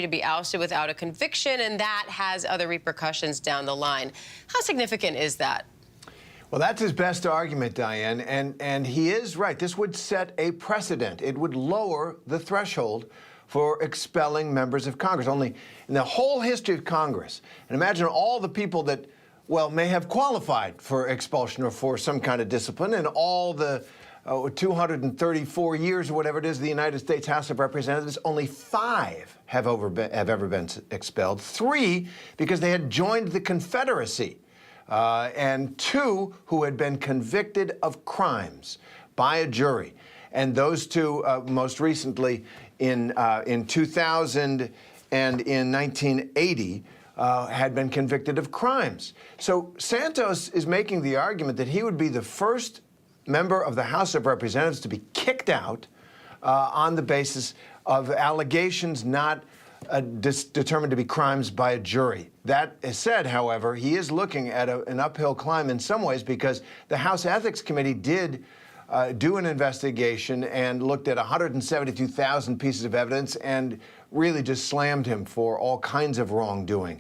to be ousted without a conviction, and that has other repercussions down the line. How significant is that? Well, that's his best argument, Diane, and he is right. This would set a precedent. It would lower the threshold for expelling members of Congress. Only in the whole history of Congress, and imagine all the people that, well, may have qualified for expulsion or for some kind of discipline, and all the 234 years or whatever it is, the United States House of Representatives, only 5 have ever been expelled. 3 because they had joined the Confederacy. And 2 who had been convicted of crimes by a jury. And those 2, most recently in 2000 and in 1980, had been convicted of crimes. So Santos is making the argument that he would be the first member of the House of Representatives to be kicked out on the basis of allegations not determined to be crimes by a jury. That is said, however, he is looking at an uphill climb in some ways, because the House Ethics Committee did do an investigation and looked at 172,000 pieces of evidence and really just slammed him for all kinds of wrongdoing.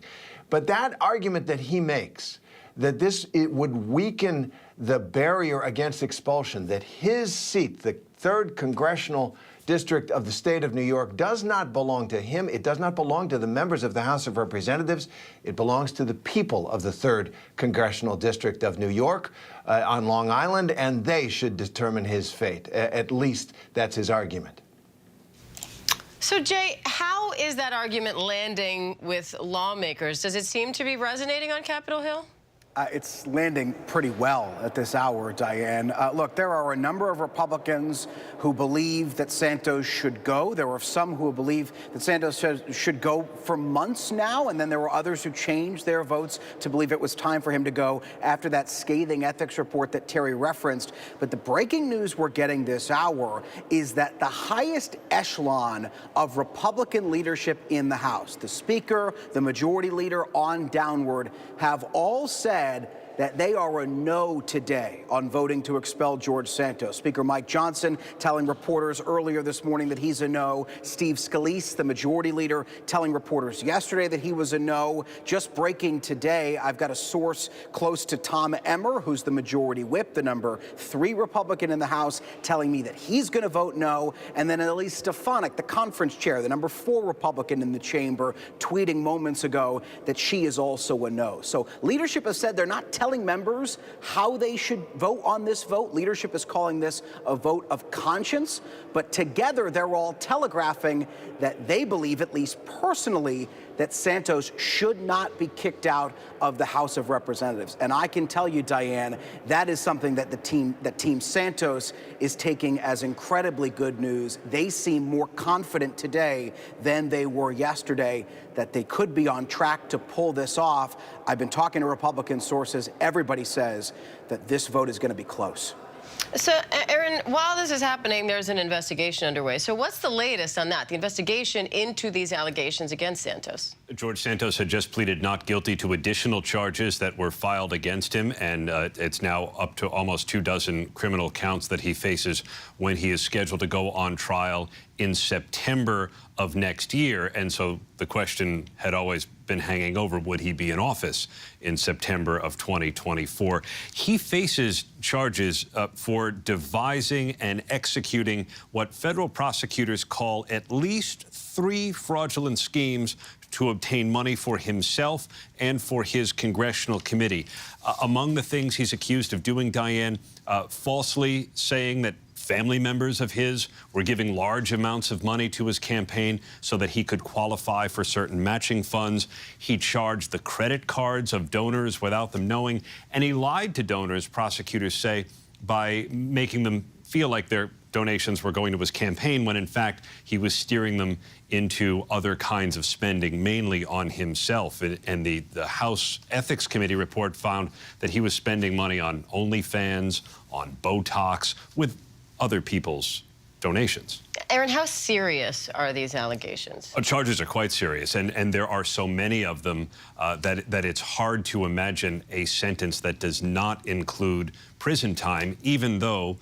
But that argument that he makes, that it would weaken the barrier against expulsion, that his seat, the 3rd Congressional District of the state of New York, does not belong to him. It does not belong to the members of the House of Representatives. It belongs to the people of the 3rd Congressional District of New York on Long Island, and they should determine his fate. At least that's his argument. So, Jay, how is that argument landing with lawmakers? Does it seem to be resonating on Capitol Hill? It's landing pretty well at this hour, Diane. Look, there are a number of Republicans who believe that Santos should go. There are some who believe that Santos should go for months now, and then there were others who changed their votes to believe it was time for him to go after that scathing ethics report that Terry referenced. But the breaking news we're getting this hour is that the highest echelon of Republican leadership in the House, the Speaker, the Majority Leader on downward, have all said that they are a no today on voting to expel George Santos. Speaker Mike Johnson telling reporters earlier this morning that he's a no. Steve Scalise, the Majority Leader, telling reporters yesterday that he was a no. Just breaking today, I've got a source close to Tom Emmer, who's the Majority Whip, the number 3 Republican in the House, telling me that he's going to vote no. And then Elise Stefanik, the conference chair, the number 4 Republican in the chamber, tweeting moments ago that she is also a no. So leadership has said they're not telling members how they should vote on this vote. Leadership is calling this a vote of conscience, but together they're all telegraphing that they believe, at least personally, that Santos should not be kicked out of the House of Representatives. And I can tell you, Diane, that is something that Team Santos is taking as incredibly good news. They seem more confident today than they were yesterday that they could be on track to pull this off. I've been talking to Republican sources. Everybody says that this vote is going to be close. So, Aaron, while this is happening, there's an investigation underway. So what's the latest on that, the investigation into these allegations against Santos? George Santos had just pleaded not guilty to additional charges that were filed against him, and it's now up to almost 24 criminal counts that he faces when he is scheduled to go on trial in September of next year. And so the question had always been hanging over, would he be in office in September of 2024? He faces charges for devising and executing what federal prosecutors call at least 3 fraudulent schemes to obtain money for himself and for his congressional committee. Among the things he's accused of doing, Diane, falsely saying that family members of his were giving large amounts of money to his campaign so that he could qualify for certain matching funds. He charged the credit cards of donors without them knowing, and he lied to donors, prosecutors say, by making them feel like their donations were going to his campaign when in fact he was steering them into other kinds of spending, mainly on himself. And the House Ethics Committee report found that he was spending money on OnlyFans, on Botox, with other people's donations. Aaron, how serious are these allegations? Charges are quite serious, and there are so many of them that it's hard to imagine a sentence that does not include prison time, even though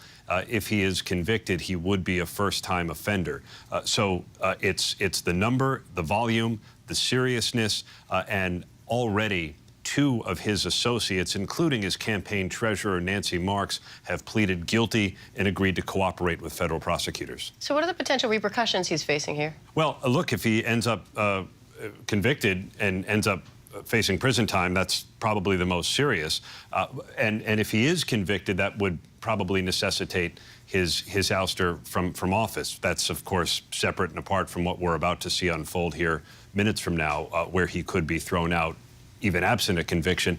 if he is convicted, he would be a first-time offender. So it's the number, the volume, the seriousness, and already 2 of his associates, including his campaign treasurer, Nancy Marks, have pleaded guilty and agreed to cooperate with federal prosecutors. So what are the potential repercussions he's facing here? Well, look, if he ends up convicted and ends up facing prison time, that's probably the most serious. And if he is convicted, that would probably necessitate his ouster from office. That's, of course, separate and apart from what we're about to see unfold here minutes from now, where he could be thrown out even absent a conviction.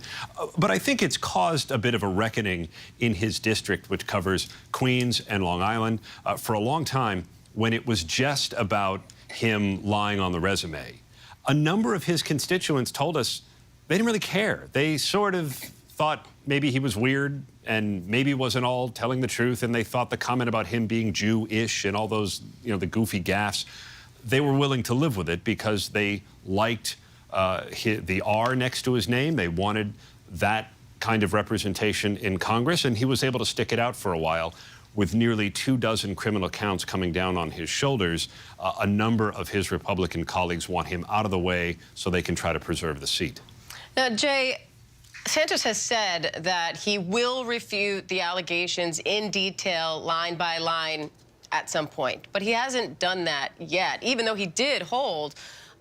But I think it's caused a bit of a reckoning in his district, which covers Queens and Long Island. For a long time, when it was just about him lying on the resume, a number of his constituents told us they didn't really care. They sort of thought maybe he was weird and maybe wasn't all telling the truth, and they thought the comment about him being Jewish and all those, the goofy gaffes, they were willing to live with it because they liked the R next to his name. They wanted that kind of representation in Congress, and he was able to stick it out for a while. With nearly 24 criminal counts coming down on his shoulders, a number of his Republican colleagues want him out of the way so they can try to preserve the seat. Now, Jay, Santos has said that he will refute the allegations in detail, line by line, at some point. But he hasn't done that yet, even though he did hold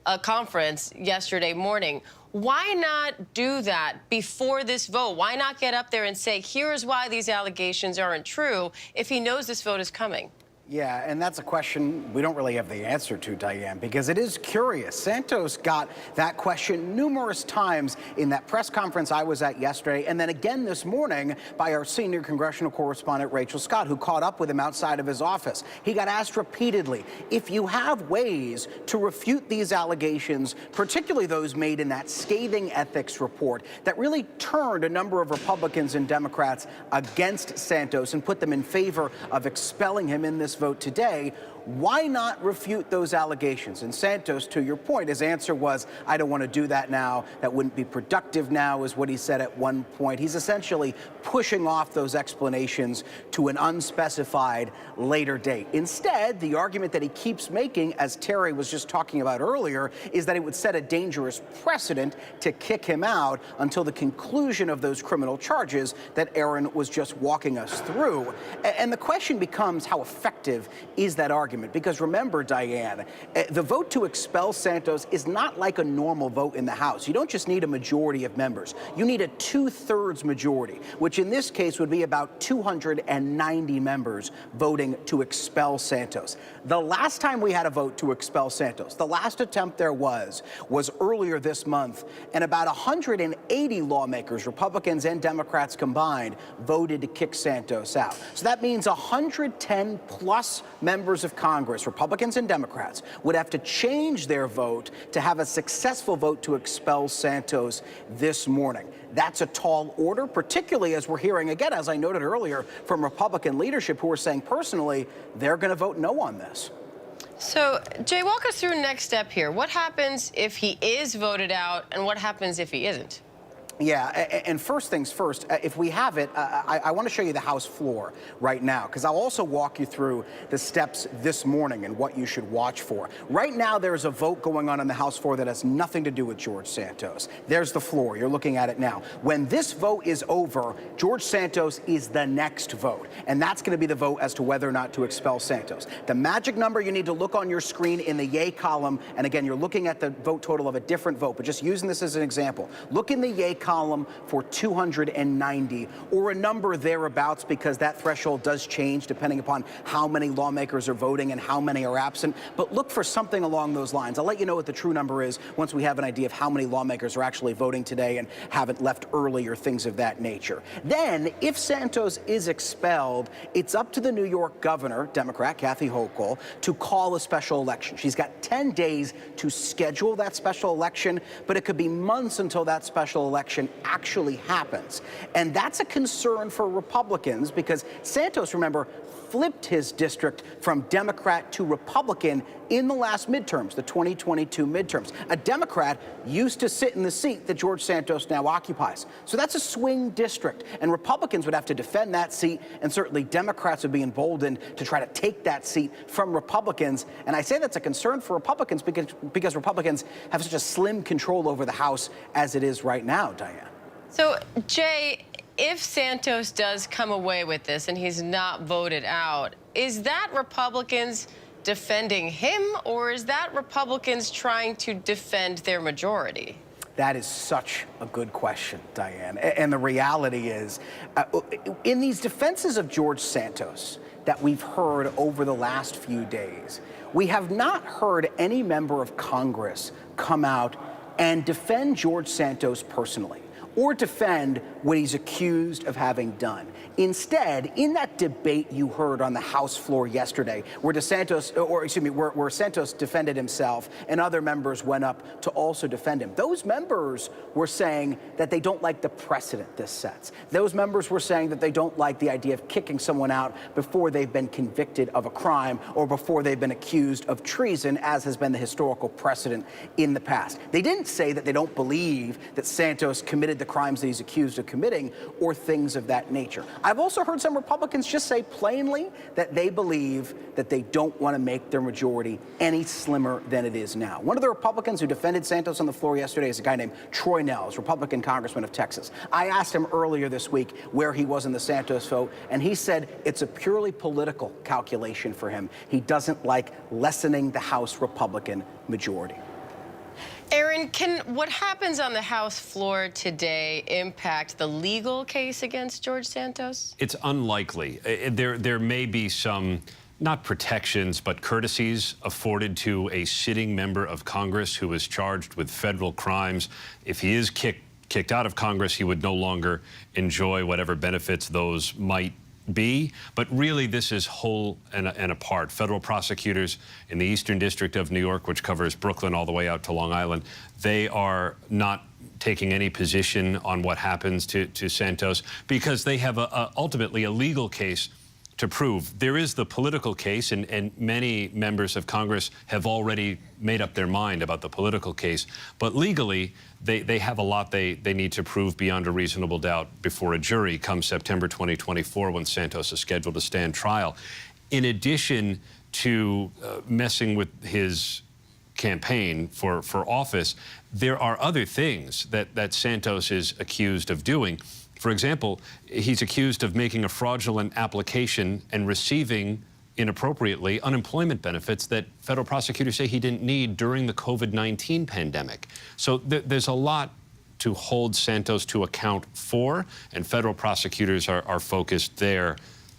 a conference yesterday morning. Why not do that before this vote? Why not get up there and say, here's why these allegations aren't true, if he knows this vote is coming? Yeah, and that's a question we don't really have the answer to, Diane, because it is curious. Santos got that question numerous times in that press conference I was at yesterday, and then again this morning by our senior congressional correspondent, Rachel Scott, who caught up with him outside of his office. He got asked repeatedly, if you have ways to refute these allegations, particularly those made in that scathing ethics report that really turned a number of Republicans and Democrats against Santos and put them in favor of expelling him in this vote today, why not refute those allegations? And Santos, to your point, his answer was, I don't want to do that now. That wouldn't be productive now, is what he said at one point. He's essentially pushing off those explanations to an unspecified later date. Instead, the argument that he keeps making, as Terry was just talking about earlier, is that it would set a dangerous precedent to kick him out until the conclusion of those criminal charges that Aaron was just walking us through. And the question becomes, how effective is that argument? Because remember, Diane, the vote to expel Santos is not like a normal vote in the House. You don't just need a majority of members. You need a 2/3 majority, which in this case would be about 290 members voting to expel Santos. The last time we had a vote to expel Santos, the last attempt there was earlier this month, and about 180 lawmakers, Republicans and Democrats combined, voted to kick Santos out. So that means 110 plus members of Congress, Republicans and Democrats, would have to change their vote to have a successful vote to expel Santos this morning. That's a tall order, particularly as we're hearing, again, as I noted earlier, from Republican leadership who are saying personally they're going to vote no on this. So, Jay, walk us through next step here. What happens if he is voted out, and what happens if he isn't? Yeah, and first things first, if we have it, I want to show you the House floor right now, because I'll also walk you through the steps this morning and what you should watch for. Right now, there's a vote going on the House floor that has nothing to do with George Santos. There's the floor. You're looking at it now. When this vote is over, George Santos is the next vote, and that's going to be the vote as to whether or not to expel Santos. The magic number you need to look on your screen in the yay column, and again, you're looking at the vote total of a different vote, but just using this as an example. Look in the yay column for 290 or a number thereabouts, because that threshold does change depending upon how many lawmakers are voting and how many are absent. But look for something along those lines. I'll let you know what the true number is once we have an idea of how many lawmakers are actually voting today and haven't left early or things of that nature. Then, if Santos is expelled, it's up to the New York governor, Democrat Kathy Hochul, to call a special election. She's got 10 days to schedule that special election, but it could be months until that special election actually happens. And that's a concern for Republicans because Santos, remember, flipped his district from Democrat to Republican in the last midterms, the 2022 midterms. A Democrat used to sit in the seat that George Santos now occupies. So that's a swing district, and Republicans would have to defend that seat, and certainly Democrats would be emboldened to try to take that seat from Republicans. And I say that's a concern for Republicans because Republicans have such a slim control over the House as it is right now, Diane. So, Jay, if Santos does come away with this and he's not voted out, is that Republicans defending him, or is that Republicans trying to defend their majority? That is such a good question, Diane. And the reality is, in these defenses of George Santos that we've heard over the last few days, we have not heard any member of Congress come out and defend George Santos personally, or defend what he's accused of having done. Instead, in that debate you heard on the House floor yesterday, where Santos defended himself and other members went up to also defend him, those members were saying that they don't like the precedent this sets. Those members were saying that they don't like the idea of kicking someone out before they've been convicted of a crime or before they've been accused of treason, as has been the historical precedent in the past. They didn't say that they don't believe that Santos committed the crimes that he's accused of committing or things of that nature. I've also heard some Republicans just say plainly that they believe that they don't want to make their majority any slimmer than it is now. One of the Republicans who defended Santos on the floor yesterday is a guy named Troy Nehls, Republican congressman of Texas. I asked him earlier this week where he was in the Santos vote, and he said it's a purely political calculation for him. He doesn't like lessening the House Republican majority. Aaron, can what happens on the House floor today impact the legal case against George Santos? It's unlikely. There may be some, not protections, but courtesies afforded to a sitting member of Congress who is charged with federal crimes. If he is kicked out of Congress, he would no longer enjoy whatever benefits those might be. But really, this is whole and apart. Federal prosecutors in the Eastern District of New York, which covers Brooklyn all the way out to Long Island, they are not taking any position on what happens to Santos because they have ultimately a legal case to prove. There is the political case, and many members of Congress have already made up their mind about the political case. But legally, they have a lot they need to prove beyond a reasonable doubt before a jury come September 2024, when Santos is scheduled to stand trial. In addition to messing with his campaign for office, there are other things that Santos is accused of doing. For example, he's accused of making a fraudulent application and receiving inappropriately unemployment benefits that federal prosecutors say he didn't need during the COVID-19 pandemic. So there's a lot to hold Santos to account for, and federal prosecutors are focused there,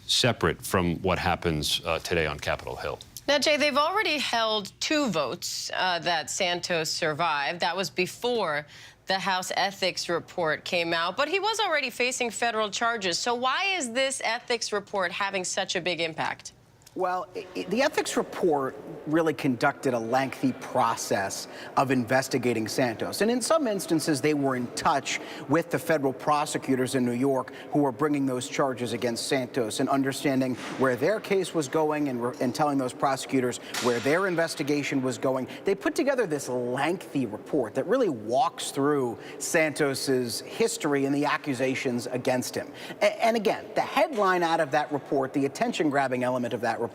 separate from what happens today on Capitol Hill. Now, Jay, they've already held 2 votes that Santos survived. That was before the House ethics report came out, but he was already facing federal charges. So why is this ethics report having such a big impact? Well, the ethics report really conducted a lengthy process of investigating Santos. And in some instances, they were in touch with the federal prosecutors in New York who were bringing those charges against Santos and understanding where their case was going and telling those prosecutors where their investigation was going. They put together this lengthy report that really walks through Santos's history and the accusations against him. And again, the headline out of that report, the attention-grabbing element of that report,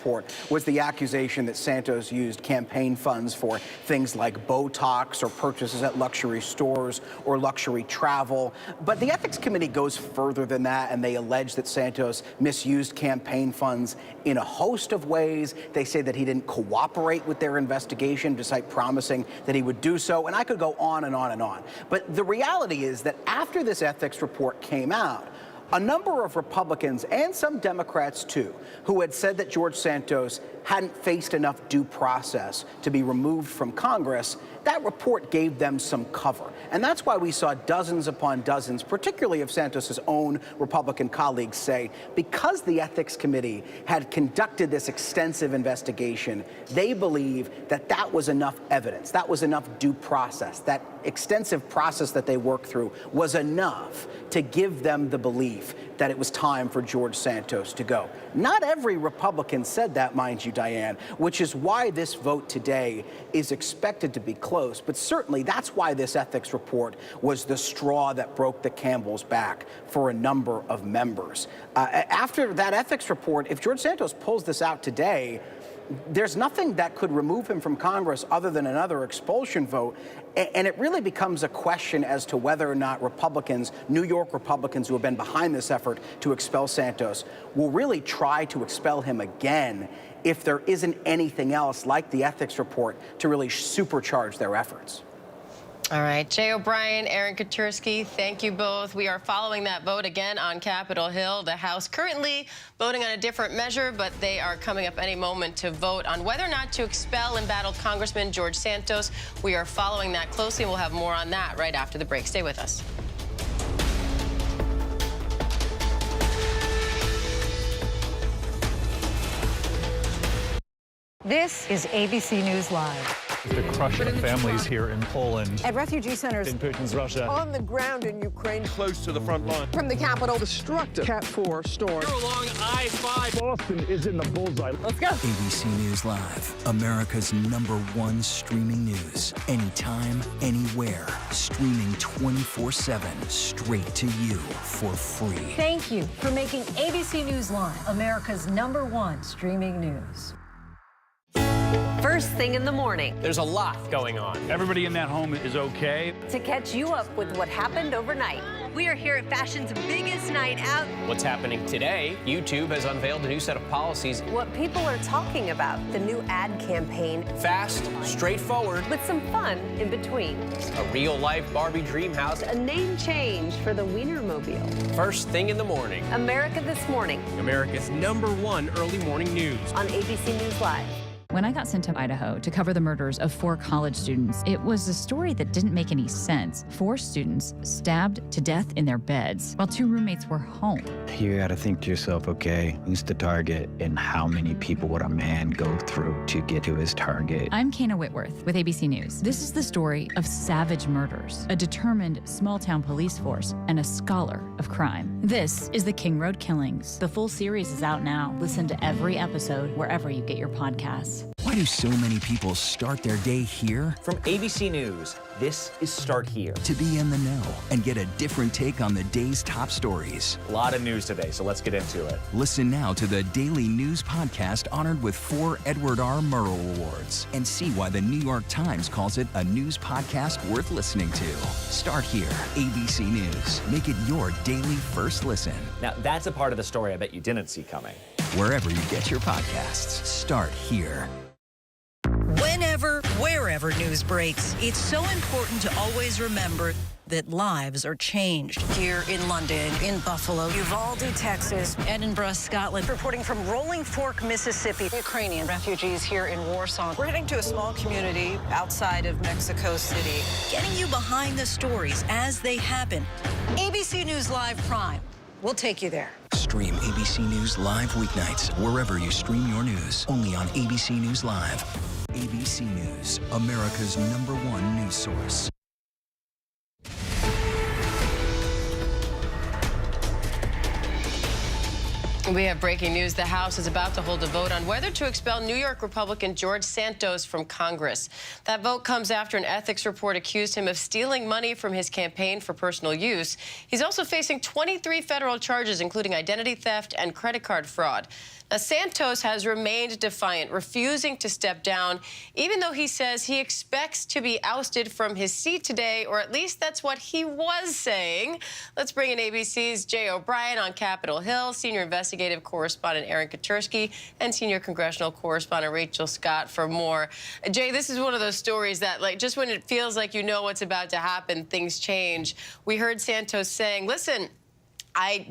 was the accusation that Santos used campaign funds for things like Botox or purchases at luxury stores or luxury travel. But the ethics committee goes further than that, and they allege that Santos misused campaign funds in a host of ways. They say that he didn't cooperate with their investigation despite promising that he would do so. And I could go on and on and on. But the reality is that after this ethics report came out, a number of Republicans and some Democrats, too, who had said that George Santos hadn't faced enough due process to be removed from Congress, that report gave them some cover. And that's why we saw dozens upon dozens, particularly of Santos's own Republican colleagues, say because the Ethics Committee had conducted this extensive investigation, they believe that that was enough evidence, that was enough due process, that extensive process that they worked through was enough to give them the belief belief that it was time for George Santos to go. Not every Republican said that, mind you, Diane, which is why this vote today is expected to be close. But certainly that's why this ethics report was the straw that broke the camel's back for a number of members. After that ethics report, if George Santos pulls this out today, there's nothing that could remove him from Congress other than another expulsion vote. And it really becomes a question as to whether or not Republicans, New York Republicans who have been behind this effort to expel Santos, will really try to expel him again if there isn't anything else like the ethics report to really supercharge their efforts. All right, Jay O'Brien, Aaron Katursky, thank you both. We are following that vote again on Capitol Hill. The House currently voting on a different measure, but they are coming up any moment to vote on whether or not to expel embattled Congressman George Santos. We are following that closely. We'll have more on that right after the break. Stay with us. This is ABC News Live. The crush of families here in Poland. At refugee centers In Putin's Russia. On the ground in Ukraine. Close to the front line. From the Capitol. Destructive Cat 4 storm. We're along I-5. Boston is in the bullseye. Let's go. ABC News Live, America's #1 streaming news. Anytime, anywhere. Streaming 24/7, straight to you for free. Thank you for making ABC News Live America's #1 streaming news. First thing in the morning. There's a lot going on. Everybody in that home is okay. To catch you up with what happened overnight. We are here at fashion's biggest night out. What's happening today? YouTube has unveiled a new set of policies. What people are talking about. The new ad campaign. Fast, straightforward. With some fun in between. A real-life Barbie dream house. A name change for the Wienermobile. First thing in the morning. America This Morning. America's #1 early morning news. On ABC News Live. When I got sent to Idaho to cover the murders of 4 college students, it was a story that didn't make any sense. 4 students stabbed to death in their beds while 2 roommates were home. You gotta think to yourself, okay, who's the target and how many people would a man go through to get to his target? I'm Kana Whitworth with ABC News. This is the story of savage murders, a determined small-town police force, and a scholar of crime. This is the King Road Killings. The full series is out now. Listen to every episode wherever you get your podcasts. Why do so many people start their day here? From ABC News, this is Start Here. To be in the know and get a different take on the day's top stories. A lot of news today, so let's get into it. Listen now to the Daily News Podcast honored with 4 Edward R. Murrow Awards and see why the New York Times calls it a news podcast worth listening to. Start Here, ABC News. Make it your daily first listen. Now, that's a part of the story I bet you didn't see coming. Wherever you get your podcasts, Start Here. Whenever, wherever news breaks, it's so important to always remember that lives are changed. Here in London, in Buffalo, Uvalde, Texas, Edinburgh, Scotland. Reporting from Rolling Fork, Mississippi. Ukrainian refugees here in Warsaw. We're heading to a small community outside of Mexico City. Getting you behind the stories as they happen. ABC News Live Prime. We'll take you there. Stream ABC News Live weeknights wherever you stream your news. Only on ABC News Live. ABC News, America's #1 news source. We have breaking news. The House is about to hold a vote on whether to expel New York Republican George Santos from Congress. That vote comes after an ethics report accused him of stealing money from his campaign for personal use. He's also facing 23 federal charges, including identity theft and credit card fraud. Now, Santos has remained defiant, refusing to step down, even though he says he expects to be ousted from his seat today, or at least that's what he was saying. Let's bring in ABC's Jay O'Brien on Capitol Hill, senior investigative correspondent Aaron Katursky, and senior congressional correspondent Rachel Scott for more. Jay, this is one of those stories that, like, just when it feels like you know what's about to happen, things change. We heard Santos saying, listen,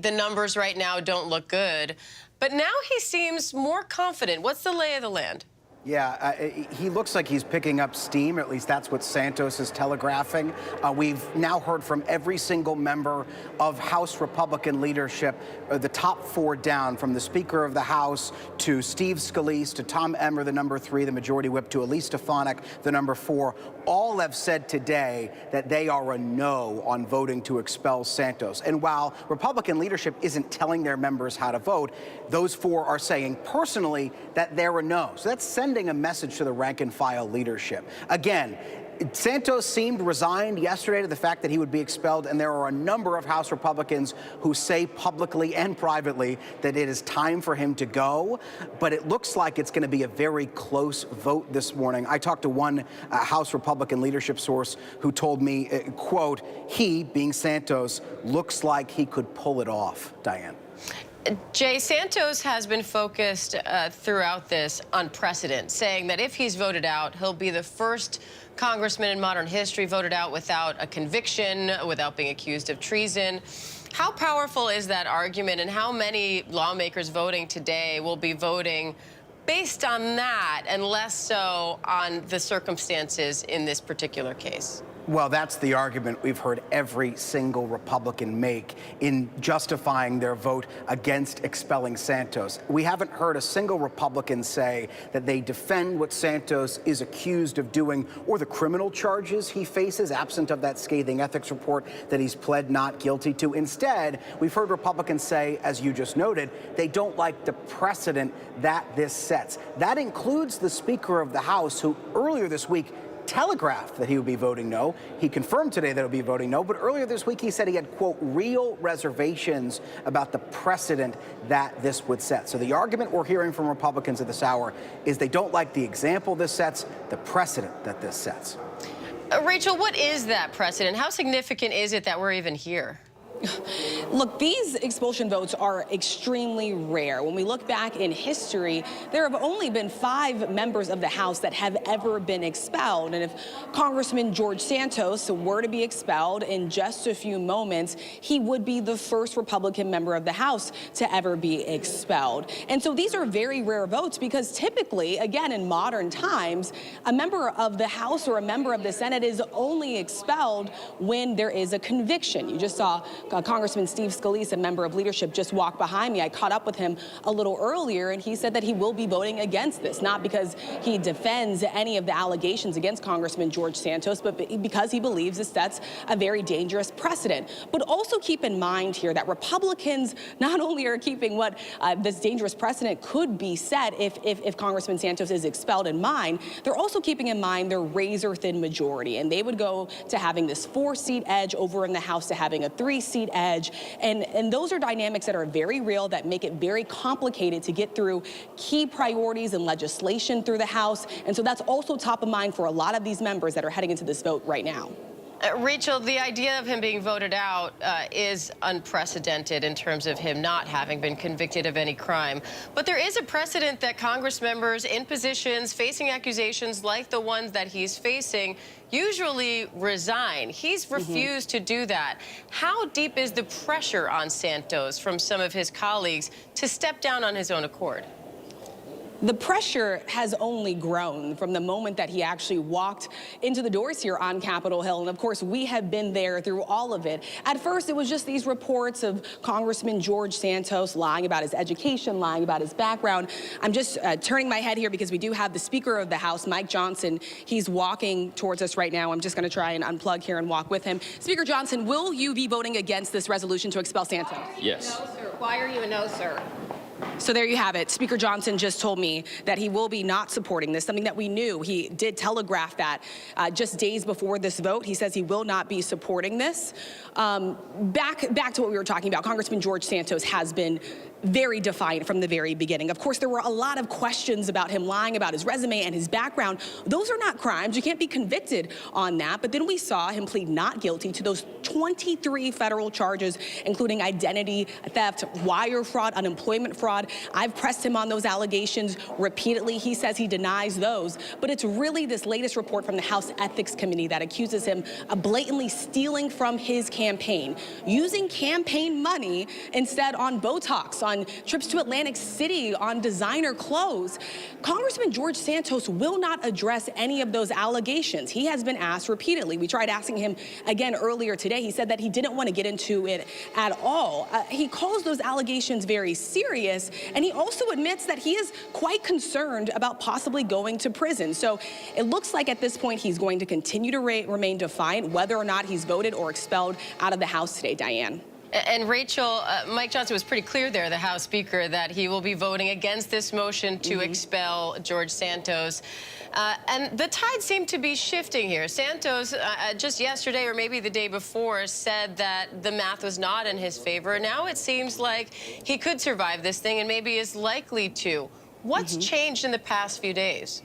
the numbers right now don't look good. But now he seems more confident. What's the lay of the land? Yeah, he looks like he's picking up steam, or at least that's what Santos is telegraphing. We've now heard from every single member of House Republican leadership, the top 4 down, from the Speaker of the House to Steve Scalise to Tom Emmer, the number 3, the Majority Whip, to Elise Stefanik, the number 4. All have said today that they are a no on voting to expel Santos. And while Republican leadership isn't telling their members how to vote, those 4 are saying personally that they're a no. So that's sending a message to the rank and file leadership. Again, Santos seemed resigned yesterday to the fact that he would be expelled, and there are a number of House Republicans who say publicly and privately that it is time for him to go, but it looks like it's going to be a very close vote this morning. I talked to one House Republican leadership source who told me, quote, he, being Santos, looks like he could pull it off. Diane. Jay, Santos has been focused throughout this on precedent, saying that if he's voted out, he'll be the first congressman in modern history voted out without a conviction, without being accused of treason. How powerful is that argument, and how many lawmakers voting today will be voting based on that and less so on the circumstances in this particular case? Well, that's the argument we've heard every single Republican make in justifying their vote against expelling Santos. We haven't heard a single Republican say that they defend what Santos is accused of doing or the criminal charges he faces, absent of that scathing ethics report that he's pled not guilty to. Instead, we've heard Republicans say, as you just noted, they don't like the precedent that this sets. That includes the Speaker of the House, who earlier this week telegraphed that he would be voting no. He confirmed today that he would be voting no, but earlier this week he said he had, quote, real reservations about the precedent that this would set. So the argument we're hearing from Republicans at this hour is they don't like the example this sets, the precedent that this sets. Rachel, what is that precedent? How significant is it that we're even here? Look, these expulsion votes are extremely rare. When we look back in history, there have only been 5 members of the House that have ever been expelled. And if Congressman George Santos were to be expelled in just a few moments, he would be the first Republican member of the House to ever be expelled. And so these are very rare votes because typically, again, in modern times, a member of the House or a member of the Senate is only expelled when there is a conviction. You just saw Congressman Steve Scalise, a member of leadership, just walked behind me. I caught up with him a little earlier, and he said that he will be voting against this, not because he defends any of the allegations against Congressman George Santos, but because he believes this sets a very dangerous precedent. But also keep in mind here that Republicans not only are keeping what this dangerous precedent could be set if Congressman Santos is expelled in mind, they're also keeping in mind their razor-thin majority, and they would go to having this 4-seat edge over in the House to having a 3-seat edge. And those are dynamics that are very real, that make it very complicated to get through key priorities and legislation through the House. And so that's also top of mind for a lot of these members that are heading into this vote right now. Rachel, the idea of him being voted out is unprecedented in terms of him not having been convicted of any crime. But there is a precedent that Congress members in positions facing accusations like the ones that he's facing usually resign. He's refused to do that. How deep is the pressure on Santos from some of his colleagues to step down on his own accord? The pressure has only grown from the moment that he actually walked into the doors here on Capitol Hill. And of course, we have been there through all of it. At first, it was just these reports of Congressman George Santos lying about his education, lying about his background. I'm just turning my head here because we do have the Speaker of the House, Mike Johnson. He's walking towards us right now. I'm just going to try and unplug here and walk with him. Speaker Johnson, will you be voting against this resolution to expel Santos? Yes. No, sir. Why are you a no, sir? So there you have it. Speaker Johnson just told me that he will be not supporting this, something that we knew. He did telegraph that just days before this vote. He says he will not be supporting this. Back to what we were talking about, Congressman George Santos has been very defiant from the very beginning. Of course, there were a lot of questions about him lying about his resume and his background. Those are not crimes. You can't be convicted on that. But then we saw him plead not guilty to those 23 federal charges, including identity theft, wire fraud, unemployment fraud. I've pressed him on those allegations repeatedly. He says he denies those. But it's really this latest report from the House Ethics Committee that accuses him of blatantly stealing from his campaign, using campaign money instead on Botox, on trips to Atlantic City, on designer clothes. Congressman George Santos will not address any of those allegations. He has been asked repeatedly. We tried asking him again earlier today. He said that he didn't want to get into it at all. He calls those allegations very serious, and he also admits that he is quite concerned about possibly going to prison. So it looks like at this point he's going to continue to remain defiant whether or not he's voted or expelled out of the House today, Diane. And Rachel, Mike Johnson was pretty clear there, the House Speaker, that he will be voting against this motion to expel George Santos. And the tide seemed to be shifting here. Santos, just yesterday or maybe the day before, said that the math was not in his favor. Now it seems like he could survive this thing and maybe is likely to. What's changed in the past few days?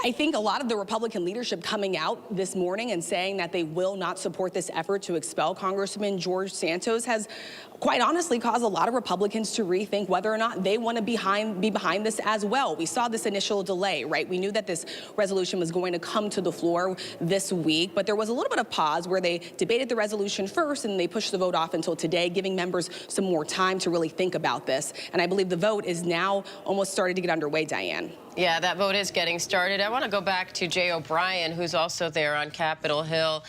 I think a lot of the Republican leadership coming out this morning and saying that they will not support this effort to expel Congressman George Santos has quite honestly caused a lot of Republicans to rethink whether or not they want to be behind this as well. We saw this initial delay, right? We knew that this resolution was going to come to the floor this week, but there was a little bit of pause where they debated the resolution first and they pushed the vote off until today, giving members some more time to really think about this. And I believe the vote is now almost started to get underway, Diane. Yeah, that vote is getting started. I want to go back to Jay O'Brien, who's also there on Capitol Hill.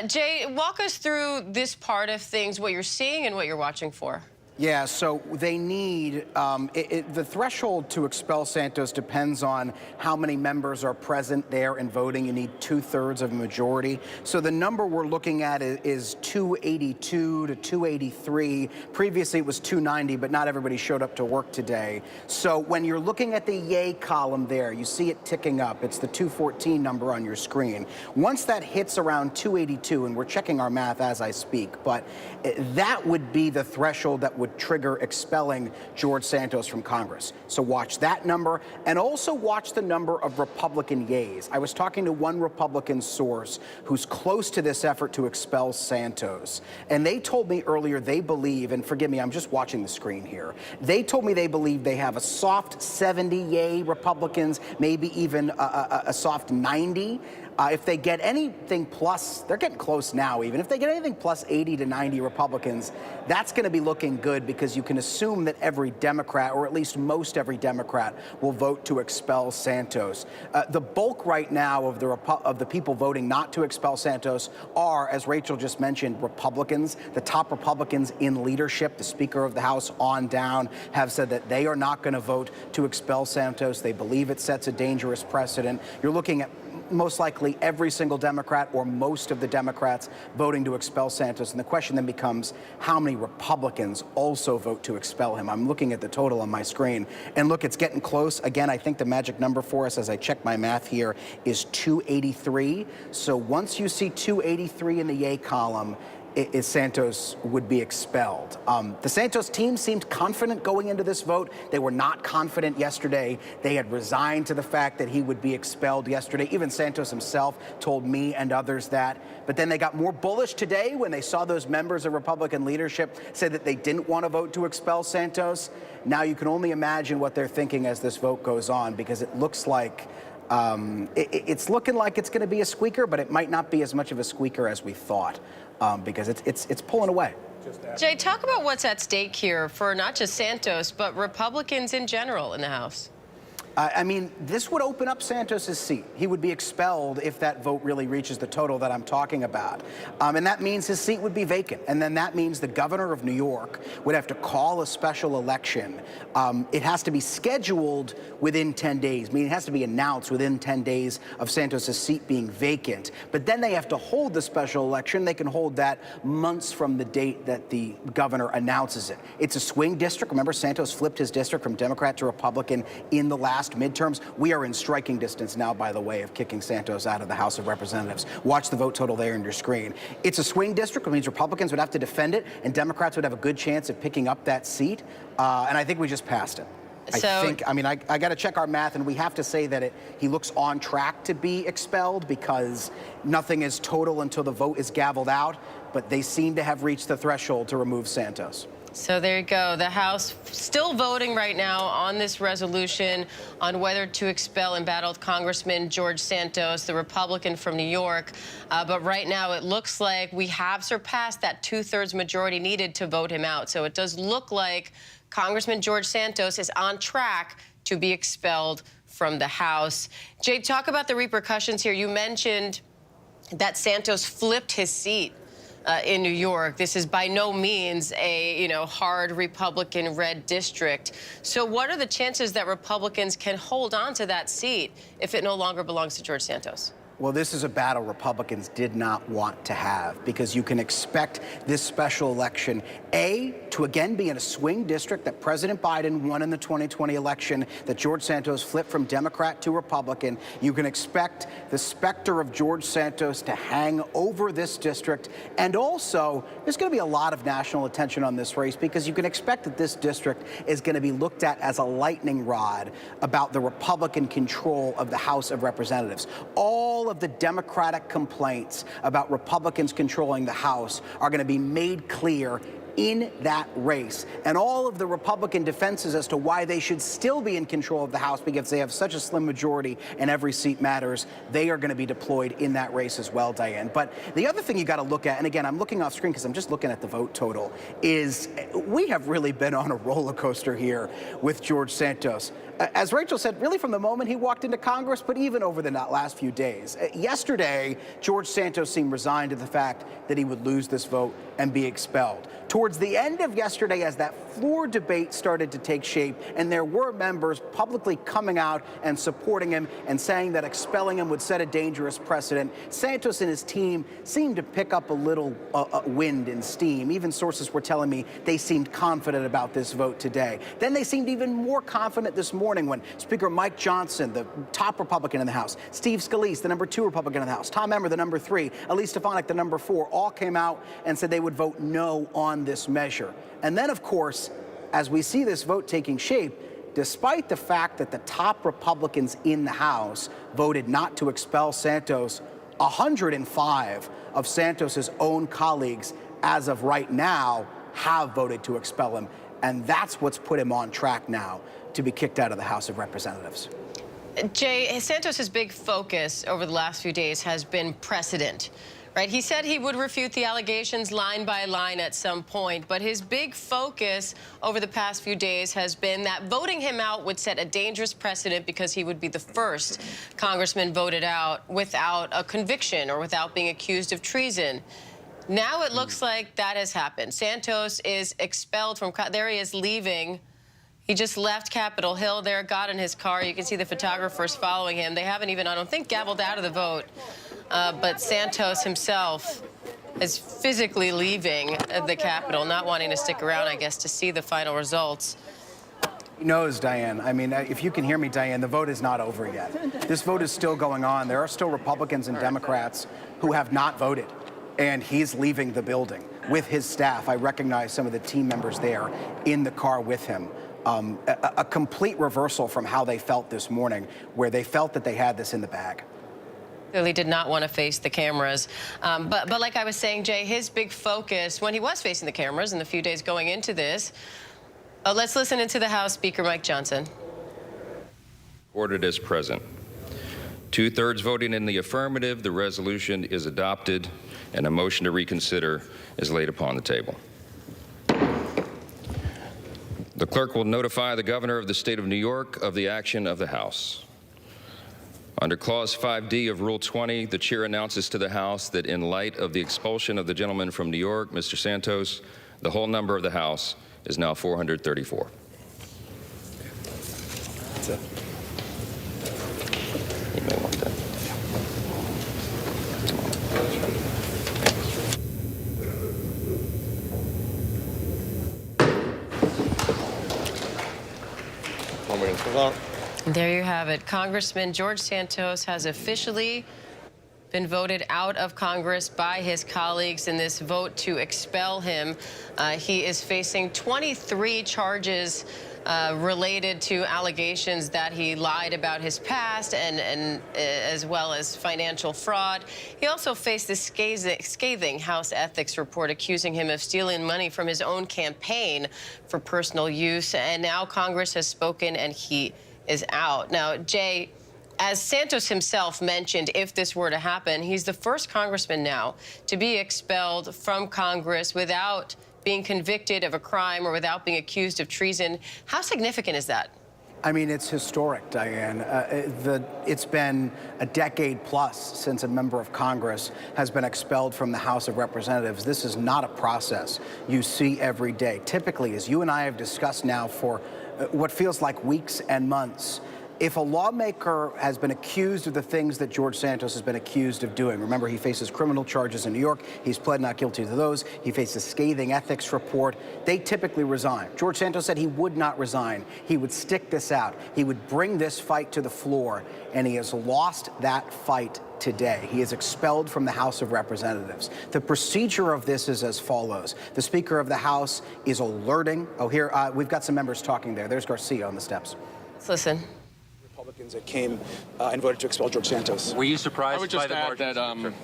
Jay, walk us through this part of things, what you're seeing and what you're watching for. Yeah, so they need, the threshold to expel Santos depends on how many members are present there and voting. You need 2/3 of a majority. So the number we're looking at is 282 to 283. Previously it was 290, but not everybody showed up to work today. So when you're looking at the yay column there, you see it ticking up. It's the 214 number on your screen. Once that hits around 282, and we're checking our math as I speak, but that would be the threshold that would trigger expelling George Santos from Congress. So watch that number, and also watch the number of Republican yays. I was talking to one Republican source who's close to this effort to expel Santos, and they told me earlier they believe, and forgive me, I'm just watching the screen here, they told me they believe they have a soft 70 yay Republicans, maybe even a soft 90. If they get anything plus, they're getting close now even, if they get anything plus 80 to 90 Republicans, that's going to be looking good, because you can assume that every Democrat, or at least most every Democrat, will vote to expel Santos. The bulk right now of the people voting not to expel Santos are, as Rachel just mentioned, Republicans. The top Republicans in leadership, the Speaker of the House on down, have said that they are not going to vote to expel Santos. They believe it sets a dangerous precedent. You're looking at most likely every single Democrat or most of the Democrats voting to expel Santos. And the question then becomes, how many Republicans also vote to expel him? I'm looking at the total on my screen. And look, it's getting close. Again, I think the magic number for us, as I check my math here, is 283. So once you see 283 in the yay column, Santos would be expelled. The Santos team seemed confident going into this vote. They were not confident yesterday. They had resigned to the fact that he would be expelled yesterday. Even Santos himself told me and others that. But then they got more bullish today when they saw those members of Republican leadership say that they didn't want to vote to expel Santos. Now you can only imagine what they're thinking as this vote goes on, because it looks like it's looking like it's going to be a squeaker, but it might not be as much of a squeaker as we thought. Because it's pulling away. Jay, talk about what's at stake here for not just Santos, but Republicans in general in the House. I mean, this would open up Santos's seat. He would be expelled if that vote really reaches the total that I'm talking about. And that means his seat would be vacant. And then that means the governor of New York would have to call a special election. It has to be scheduled within 10 days, meaning it has to be announced within 10 days of Santos's seat being vacant. But then they have to hold the special election. They can hold that months from the date that the governor announces it. It's a swing district. Remember, Santos flipped his district from Democrat to Republican in the last midterms. We are in striking distance now, by the way, of kicking Santos out of the House of Representatives. Watch the vote total there on your screen. It's a swing district, which means Republicans would have to defend it, and Democrats would have a good chance of picking up that seat. And I think we just passed it. I got to check our math, and we have to say that he looks on track to be expelled, because nothing is total until the vote is gavelled out, but they seem to have reached the threshold to remove Santos. So there you go. The House still voting right now on this resolution on whether to expel embattled Congressman George Santos, the Republican from New York. But right now it looks like we have surpassed that 2/3 majority needed to vote him out. So it does look like Congressman George Santos is on track to be expelled from the House. Jay, talk about the repercussions here. You mentioned that Santos flipped his seat in New York. This is by no means a, hard Republican red district. So what are the chances that Republicans can hold on to that seat if it no longer belongs to George Santos? Well, this is a battle Republicans did not want to have, because you can expect this special election, A, to again be in a swing district that President Biden won in the 2020 election, that George Santos flipped from Democrat to Republican. You can expect the specter of George Santos to hang over this district. And also, there's going to be a lot of national attention on this race, because you can expect that this district is going to be looked at as a lightning rod about the Republican control of the House of Representatives. All of the Democratic complaints about Republicans controlling the House are going to be made clear in that race. And all of the Republican defenses as to why they should still be in control of the House because they have such a slim majority and every seat matters, they are going to be deployed in that race as well, Diane. But the other thing you got to look at, and again, I'm looking off screen because I'm just looking at the vote total, is we have really been on a roller coaster here with George Santos. As Rachel said, really from the moment he walked into Congress, but even over the last few days. Yesterday, George Santos seemed resigned to the fact that he would lose this vote and be expelled. Towards the end of yesterday, as that floor debate started to take shape, and there were members publicly coming out and supporting him and saying that expelling him would set a dangerous precedent, Santos and his team seemed to pick up a little wind and steam. Even sources were telling me they seemed confident about this vote today. Then they seemed even more confident this morning when Speaker Mike Johnson, the top Republican in the House, Steve Scalise, the number 2 Republican in the House, Tom Emmer, the number 3, Elise Stefanik, the number 4, all came out and said they would vote no on this measure. And then, of course, as we see this vote taking shape, despite the fact that the top Republicans in the House voted not to expel Santos, 105 of Santos's own colleagues, as of right now, have voted to expel him. And that's what's put him on track now to be kicked out of the House of Representatives. Jay, Santos's big focus over the last few days has been precedent. Right, he said he would refute the allegations line by line at some point, but his big focus over the past few days has been that voting him out would set a dangerous precedent because he would be the first congressman voted out without a conviction or without being accused of treason. Now it looks like that has happened. Santos is expelled from, there he is leaving. He just left Capitol Hill there, got in his car. You can see the photographers following him. They haven't even, I don't think, gavelled out of the vote. But Santos himself is physically leaving the Capitol, not wanting to stick around, I guess, to see the final results. He knows, Diane. I mean, if you can hear me, Diane, the vote is not over yet. This vote is still going on. There are still Republicans and Democrats who have not voted, and he's leaving the building with his staff. I recognize some of the team members there in the car with him. A complete reversal from how they felt this morning, where they felt that they had this in the bag. Clearly did not want to face the cameras. But like I was saying, Jay, his big focus when he was facing the cameras in the few days going into this, let's listen into the House Speaker Mike Johnson. Ordered as present. 2/3 voting in the affirmative, the resolution is adopted, and a motion to reconsider is laid upon the table. The clerk will notify the governor of the state of New York of the action of the House. Under Clause 5D of Rule 20, the chair announces to the House that in light of the expulsion of the gentleman from New York, Mr. Santos, the whole number of the House is now 434. That's it. You may want that. There you have it. Congressman George Santos has officially been voted out of Congress by his colleagues in this vote to expel him. He is facing 23 charges related to allegations that he lied about his past and as well as financial fraud. He also faced this scathing House ethics report accusing him of stealing money from his own campaign for personal use. And now Congress has spoken and he is out. Now, Jay, as Santos himself mentioned, if this were to happen, he's the first congressman now to be expelled from Congress without being convicted of a crime or without being accused of treason. How significant is that? I mean, it's historic, Diane. It's been a decade plus since a member of Congress has been expelled from the House of Representatives. This is not a process you see every day. Typically, as you and I have discussed now for what feels like weeks and months, if a lawmaker has been accused of the things that George Santos has been accused of doing, remember, he faces criminal charges in New York. He's pled not guilty to those. He faced a scathing ethics report. They typically resign. George Santos said he would not resign. He would stick this out. He would bring this fight to the floor, and he has lost that fight today. He is expelled from the House of Representatives. The procedure of this is as follows. The Speaker of the House is alerting. Oh, here, we've got some members talking there. There's Garcia on the steps. Let's listen. Republicans that came and voted to expel George Santos. Were you surprised I would just by the add that,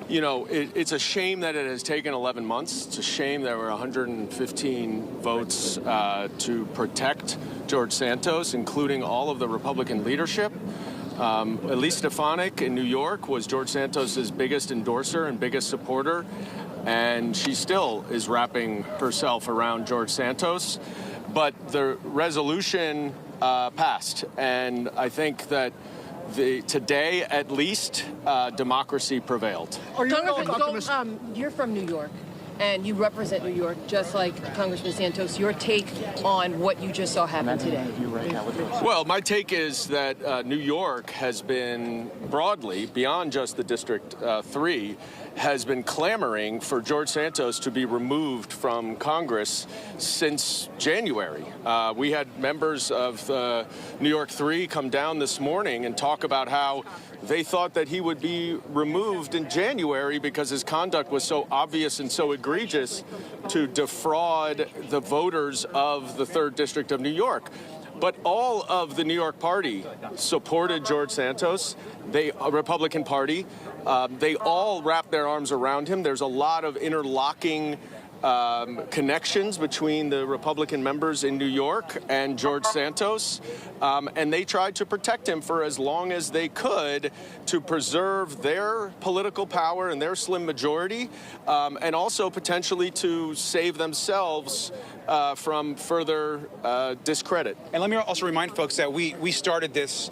you know, it's a shame that it has taken 11 months. It's a shame there were 115 votes to protect George Santos, including all of the Republican leadership. Elise Stefanik in New York was George Santos's biggest endorser and biggest supporter, and she still is wrapping herself around George Santos. But the resolution passed, and I think that today, at least, democracy prevailed. You're from New York, and you represent New York, just like Congressman Santos. Your take on what you just saw happen today? Well, my take is that New York has been broadly, beyond just the District 3, has been clamoring for George Santos to be removed from Congress since January. We had members of the New York 3 come down this morning and talk about how they thought that he would be removed in January because his conduct was so obvious and so egregious to defraud the voters of the 3rd District of New York. But all of the New York Party supported George Santos, Republican Party. They all wrapped their arms around him. There's a lot of interlocking connections between the Republican members in New York and George Santos, and they tried to protect him for as long as they could to preserve their political power and their slim majority, and also potentially to save themselves from further discredit. And let me also remind folks that we started this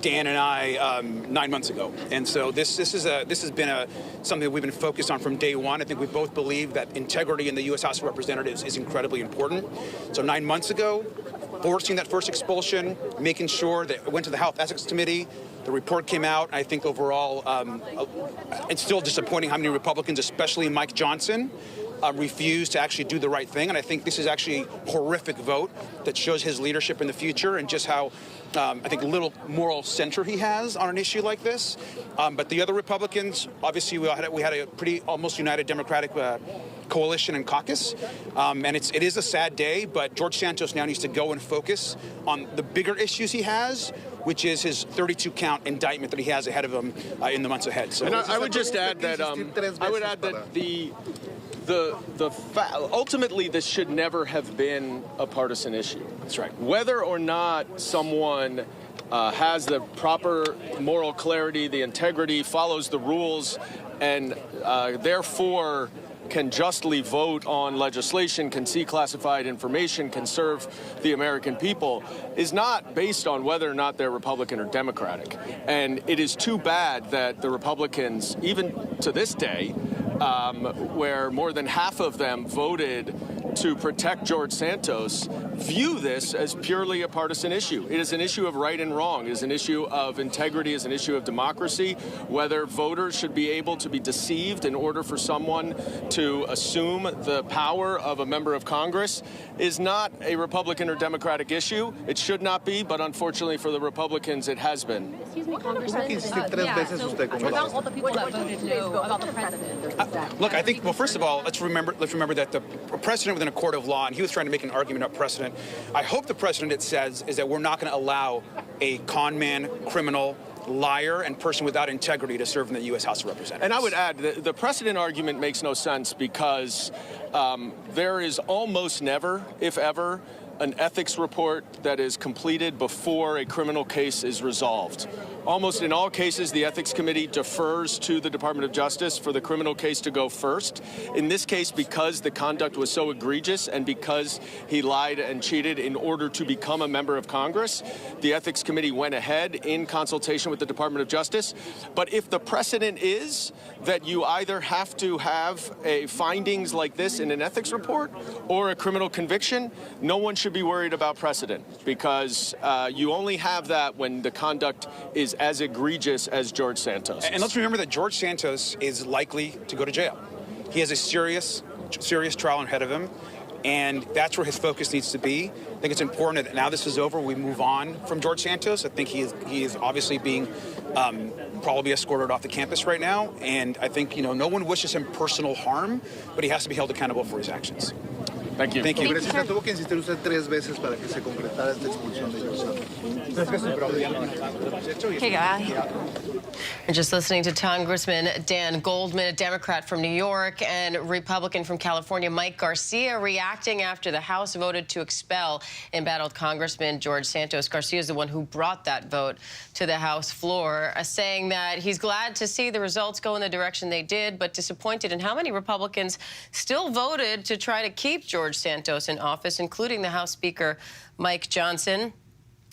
Dan and I 9 months ago, and so this has been something that we've been focused on from day one. I think we both believe that integrity in the U.S. House of Representatives is incredibly important. So 9 months ago, forcing that first expulsion, making sure that it went to the House Ethics Committee. The report came out. I think overall, it's still disappointing how many Republicans, especially Mike Johnson, refused to actually do the right thing. And I think this is actually a horrific vote that shows his leadership in the future and just how, I think, little moral center he has on an issue like this. But the other Republicans, obviously, we had a pretty almost united Democratic coalition and caucus. And it is a sad day, but George Santos now needs to go and focus on the bigger issues he has, which is his 32-count indictment that he has ahead of him in the months ahead. So, and I would just add that ultimately, this should never have been a partisan issue. That's right. Whether or not someone has the proper moral clarity, the integrity, follows the rules, and therefore can justly vote on legislation, can see classified information, can serve the American people, is not based on whether or not they're Republican or Democratic. And it is too bad that the Republicans, even to this day, where more than half of them voted to protect George Santos view this as purely a partisan issue. It is an issue of right and wrong. It is an issue of integrity. It is an issue of democracy, whether voters should be able to be deceived in order for someone to assume the power of a member of Congress is not a Republican or Democratic issue. It should not be, but unfortunately for the Republicans, it has been. Excuse me, Congressman. About all the people that voted no about the president. Look, I think, well, first of all, let's remember that the precedent within a court of law, and he was trying to make an argument about precedent. I hope the precedent it says is that we're not going to allow a con man, criminal, liar, and person without integrity to serve in the U.S. House of Representatives. And I would add that the precedent argument makes no sense because there is almost never, if ever, an ethics report that is completed before a criminal case is resolved. Almost in all cases, the Ethics Committee defers to the Department of Justice for the criminal case to go first. In this case, because the conduct was so egregious and because he lied and cheated in order to become a member of Congress, the Ethics Committee went ahead in consultation with the Department of Justice. But if the precedent is that you either have to have findings like this in an ethics report or a criminal conviction, no one should be worried about precedent because you only have that when the conduct is as egregious as George Santos. And let's remember that George Santos is likely to go to jail. He has a serious trial ahead of him, and that's where his focus needs to be. I think it's important that now this is over, we move on from George Santos. I think he is obviously being probably escorted off the campus right now, and I think, no one wishes him personal harm, but he has to be held accountable for his actions. Thank you. Thank you. Congresista tuvo que insistir usted 3 veces para que se concretara esta expulsión de George Santos. Hey, guy. We're just listening to Congressman Dan Goldman, a Democrat from New York, and Republican from California, Mike Garcia, reacting after the House voted to expel embattled Congressman George Santos. Garcia is the one who brought that vote to the House floor, saying that he's glad to see the results go in the direction they did, but disappointed in how many Republicans still voted to try to keep George Santos in office, including the House Speaker Mike Johnson.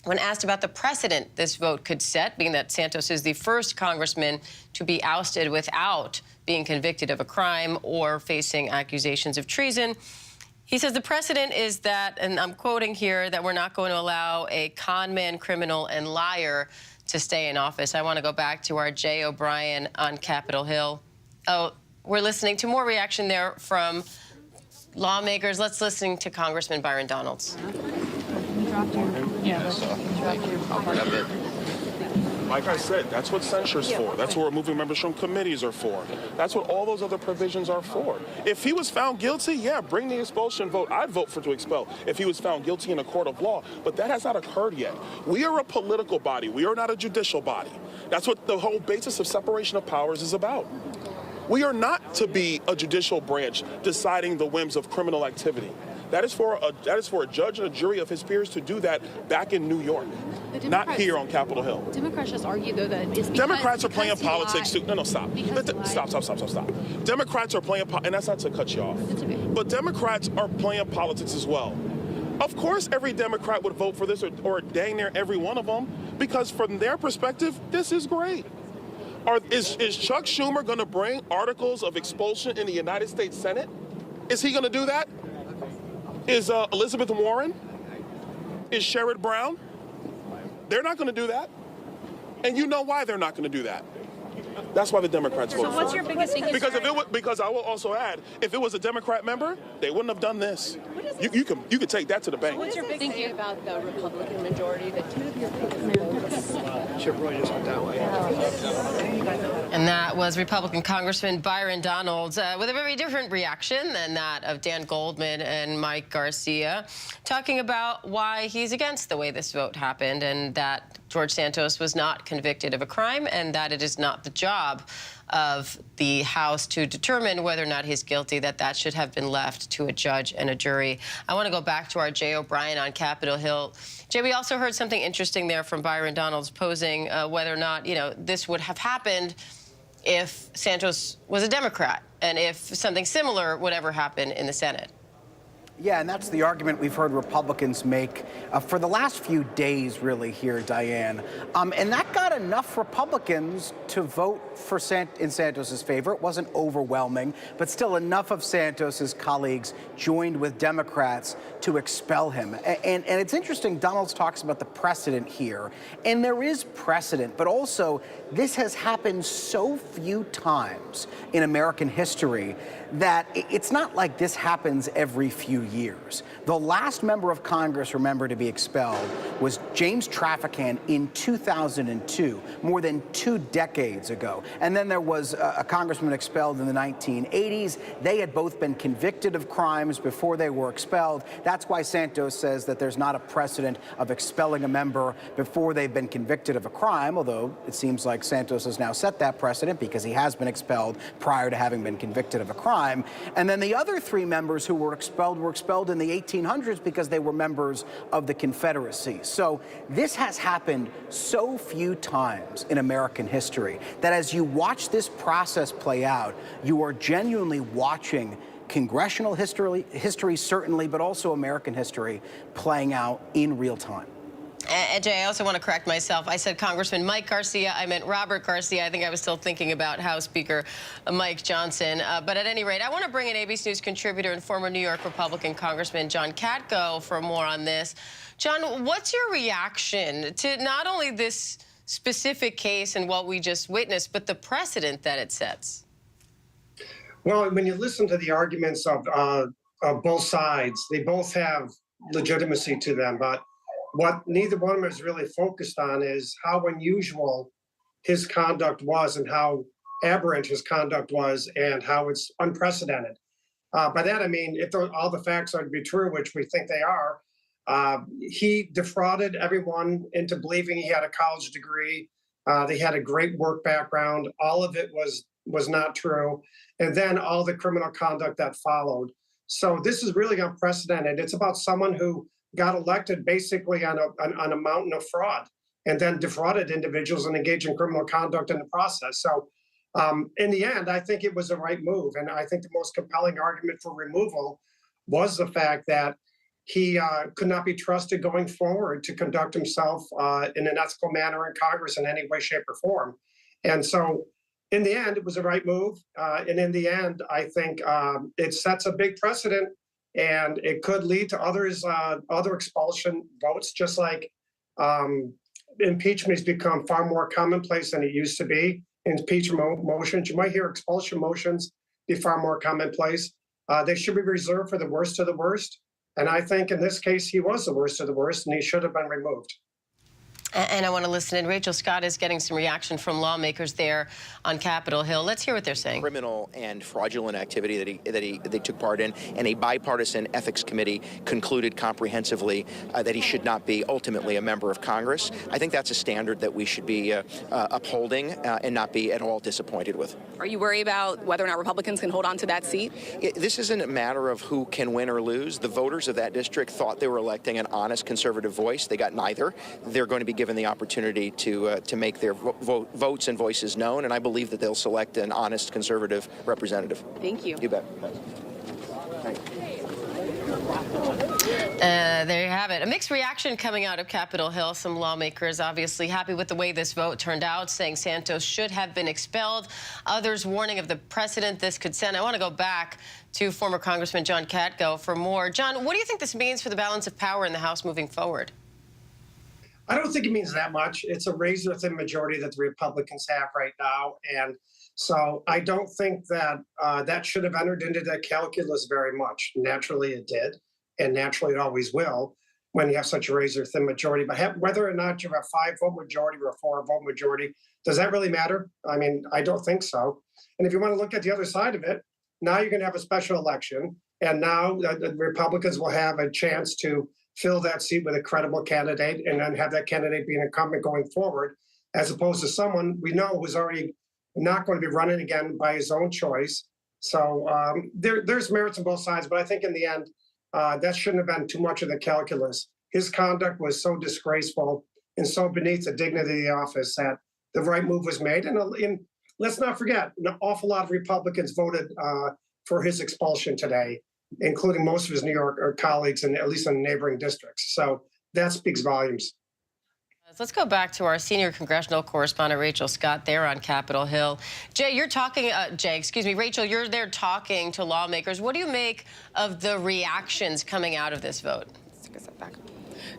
When asked about the precedent this vote could set, being that Santos is the first congressman to be ousted without being convicted of a crime or facing accusations of treason, he says the precedent is that, and I'm quoting here, that we're not going to allow a con man, criminal, and liar to stay in office. I want to go back to our Jay O'Brien on Capitol Hill. Oh, we're listening to more reaction there from lawmakers. Let's listen to Congressman Byron Donalds. Like I said, that's what censure's for. That's what removing members from committees are for. That's what all those other provisions are for. If he was found guilty, yeah, bring the expulsion vote. I'd vote to expel if he was found guilty in a court of law. But that has not occurred yet. We are a political body. We are not a judicial body. That's what the whole basis of separation of powers is about. We are not to be a judicial branch deciding the whims of criminal activity. That is for a judge and a jury of his peers to do that back in New York, not here on Capitol Hill. Democrats just argue, though, that it's Democrats are playing politics too. No, stop. Stop. Democrats are playing, and that's not to cut you off. It's okay. But Democrats are playing politics as well. Of course, every Democrat would vote for this, or dang near every one of them, because from their perspective, this is great. Is Chuck Schumer going to bring articles of expulsion in the United States Senate? Is he going to do that? Is Elizabeth Warren? Is Sherrod Brown? They're not going to do that. And you know why they're not going to do that. That's why the Democrats voted for it. So what's your biggest thing? Because I will also add, if it was a Democrat member, they wouldn't have done this. You could take that to the bank. So what's your big thing about the Republican majority that two of your And that was Republican Congressman Byron Donalds with a very different reaction than that of Dan Goldman and Mike Garcia, talking about why he's against the way this vote happened and that George Santos was not convicted of a crime and that it is not the job of the House to determine whether or not he's guilty, that should have been left to a judge and a jury. I want to go back to our Jay O'Brien on Capitol Hill. Jay, we also heard something interesting there from Byron Donalds posing whether or not, this would have happened if Santos was a Democrat and if something similar would ever happen in the Senate. Yeah, and that's the argument we've heard Republicans make for the last few days, really, here, Diane. And that got enough Republicans to vote for in Santos's favor. It wasn't overwhelming, but still enough of Santos's colleagues joined with Democrats to expel him. And it's interesting, Donald talks about the precedent here, and there is precedent, but also this has happened so few times in American history that it's not like this happens every few years. The last member of Congress, remember, to be expelled was James Traficant in 2002, more than 2 decades ago. And then there was a congressman expelled in the 1980s. They had both been convicted of crimes before they were expelled. That's why Santos says that there's not a precedent of expelling a member before they've been convicted of a crime, although it seems like Santos has now set that precedent because he has been expelled prior to having been convicted of a crime. And then the other 3 members who were expelled in the 1800s because they were members of the Confederacy. So this has happened so few times in American history that as you watch this process play out, you are genuinely watching congressional history certainly, but also American history playing out in real time. And Jay, I also want to correct myself. I said Congressman Mike Garcia. I meant Robert Garcia. I think I was still thinking about House Speaker Mike Johnson. But at any rate, I want to bring in ABC News contributor and former New York Republican Congressman John Katko for more on this. John, what's your reaction to not only this specific case and what we just witnessed, but the precedent that it sets? Well, when you listen to the arguments of both sides, they both have legitimacy to them. But what neither one of them is really focused on is how unusual his conduct was and how aberrant his conduct was and how it's unprecedented. By that, I mean, if all the facts are to be true, which we think they are, he defrauded everyone into believing he had a college degree. They had a great work background. All of it was not true. And then all the criminal conduct that followed. So this is really unprecedented. It's about someone who got elected basically on a mountain of fraud and then defrauded individuals and engaged in criminal conduct in the process. So in the end, I think it was the right move. And I think the most compelling argument for removal was the fact that he could not be trusted going forward to conduct himself in an ethical manner in Congress in any way, shape, or form. And so in the end, it was the right move. And in the end, I think it sets a big precedent. And it could lead to other expulsion votes, just like impeachment has become far more commonplace than it used to be. Impeachment motions, you might hear expulsion motions be far more commonplace. They should be reserved for the worst of the worst. And I think in this case, he was the worst of the worst, and he should have been removed. And I want to listen in. Rachel Scott is getting some reaction from lawmakers there on Capitol Hill. Let's hear what they're saying. Criminal and fraudulent activity that they took part in, and a bipartisan ethics committee concluded comprehensively that he should not be ultimately a member of Congress. I think that's a standard that we should be upholding and not be at all disappointed with. Are you worried about whether or not Republicans can hold on to that seat? This isn't a matter of who can win or lose. The voters of that district thought they were electing an honest conservative voice. They got neither. They're going to be given the opportunity to make their votes and voices known, and I believe that they'll select an honest conservative representative. Thank you. You bet. There you have it. A mixed reaction coming out of Capitol Hill. Some lawmakers obviously happy with the way this vote turned out, saying Santos should have been expelled. Others warning of the precedent this could send. I want to go back to former Congressman John Katko for more. John, what do you think this means for the balance of power in the House moving forward? I don't think it means that much. It's a razor-thin majority that the Republicans have right now. And so I don't think that that should have entered into the calculus very much. Naturally, it did. And naturally, it always will when you have such a razor-thin majority. But whether or not you have a 5-vote majority or a 4-vote majority, does that really matter? I mean, I don't think so. And if you want to look at the other side of it, now you're going to have a special election. And now the Republicans will have a chance to fill that seat with a credible candidate and then have that candidate be an incumbent going forward, as opposed to someone we know who's already not going to be running again by his own choice. So there's merits on both sides, but I think in the end, that shouldn't have been too much of the calculus. His conduct was so disgraceful and so beneath the dignity of the office that the right move was made. And let's not forget, an awful lot of Republicans voted for his expulsion today. including most of his New York colleagues, and at least in neighboring districts. So that speaks volumes. Let's go back to our senior congressional correspondent, Rachel Scott, there on Capitol Hill. Rachel, you're there talking to lawmakers. What do you make of the reactions coming out of this vote? Let's take a step back.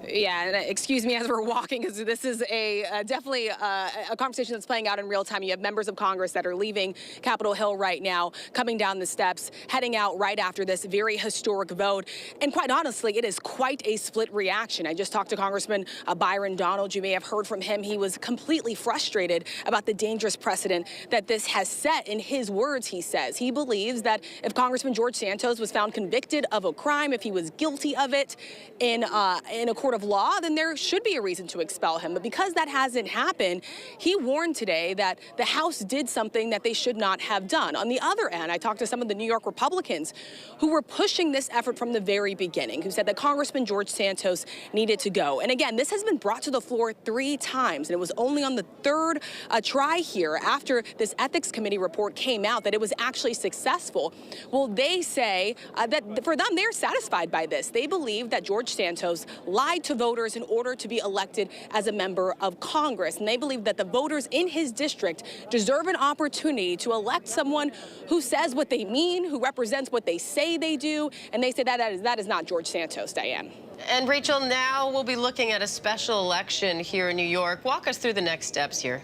Yeah, and excuse me as we're walking, because this is definitely a conversation that's playing out in real time. You have members of Congress that are leaving Capitol Hill right now, coming down the steps, heading out right after this very historic vote. And quite honestly, it is quite a split reaction. I just talked to Congressman Byron Donald. You may have heard from him. He was completely frustrated about the dangerous precedent that this has set. In his words, he says he believes that if Congressman George Santos was found convicted of a crime, if he was guilty of it in a court of law, then there should be a reason to expel him. But because that hasn't happened, he warned today that the House did something that they should not have done. On the other end, I talked to some of the New York Republicans who were pushing this effort from the very beginning, who said that Congressman George Santos needed to go. And again, this has been brought to the floor 3 times, and it was only on the 3rd try here, after this Ethics Committee report came out, that it was actually successful. Well, they say that for them, they're satisfied by this. They believe that George Santos lied to voters in order to be elected as a member of Congress. And they believe that the voters in his district deserve an opportunity to elect someone who says what they mean, who represents what they say they do. And they say that is not George Santos, Diane. And Rachel, now we'll be looking at a special election here in New York. Walk us through the next steps here.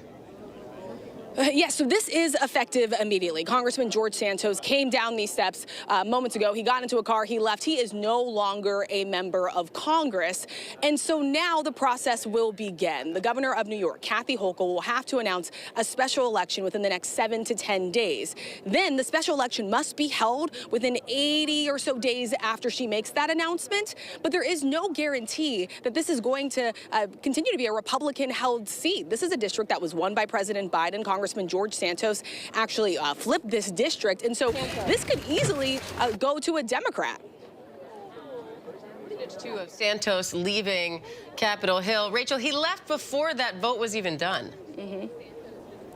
Yes, so this is effective immediately. Congressman George Santos came down these steps moments ago. He got into a car, he left. He is no longer a member of Congress. And so now the process will begin. The governor of New York, Kathy Hochul, will have to announce a special election within the next 7 to 10 days. Then the special election must be held within 80 or so days after she makes that announcement. But there is no guarantee that this is going to continue to be a Republican-held seat. This is a district that was won by President Biden. Congressman George Santos actually flipped this district, and so this could easily go to a Democrat. Too, of Santos leaving Capitol Hill. Rachel, he left before that vote was even done.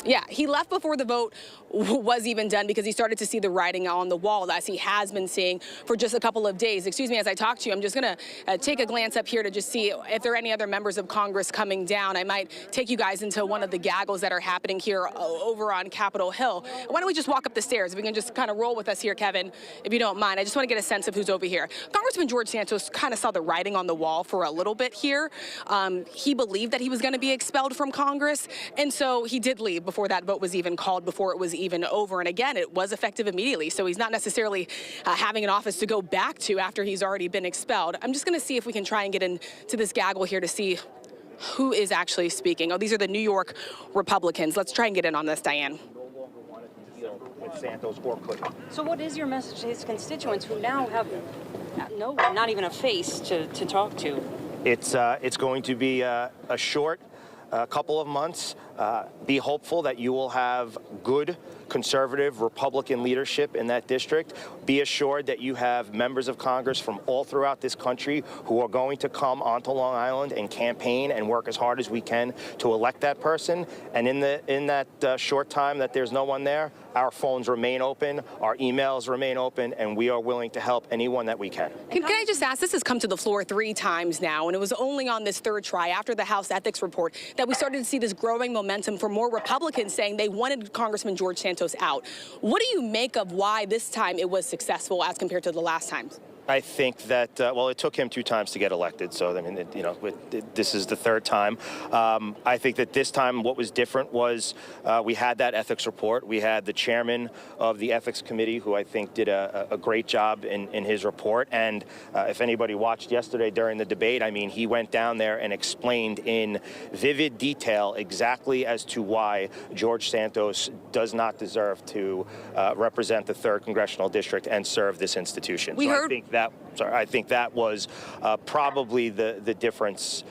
Yeah, he left before the vote was even done because he started to see the writing on the wall, as he has been seeing for just a couple of days. Excuse me, as I talk to you, I'm just going to take a glance up here to just see if there are any other members of Congress coming down. I might take you guys into one of the gaggles that are happening here over on Capitol Hill. Why don't we just walk up the stairs? If we can just kind of roll with us here, Kevin, if you don't mind. I just want to get a sense of who's over here. Congressman George Santos kind of saw the writing on the wall for a little bit here. He believed that he was going to be expelled from Congress, and so he did leave before that vote was even called, before it was even over. And again, it was effective immediately, so he's not necessarily having an office to go back to after he's already been expelled. I'm just going to see if we can try and get into this gaggle here to see who is actually speaking. Oh, these are the New York Republicans. Let's try and get in on this, Diane. So what is your message to his constituents who now have not even a face to talk to? It's going to be a short couple of months. Be hopeful that you will have good conservative Republican leadership in that district. Be assured that you have members of Congress from all throughout this country who are going to come onto Long Island and campaign and work as hard as we can to elect that person. And in that short time that there's no one there, our phones remain open, our emails remain open, and we are willing to help anyone that we can. Can I just ask, this has come to the floor 3 times now, and it was only on this 3rd try after the House Ethics Report that we started to see this growing momentum for more Republicans saying they wanted Congressman George Santos out. What do you make of why this time it was successful as compared to the last times? I think that, well, it took him 2 times to get elected, so, I mean, this is the 3rd time. I think that this time what was different was we had that ethics report. We had the chairman of the Ethics Committee, who I think did a great job in his report. And if anybody watched yesterday during the debate, I mean, he went down there and explained in vivid detail exactly as to why George Santos does not deserve to represent the 3rd Congressional District and serve this institution. I think that was probably the difference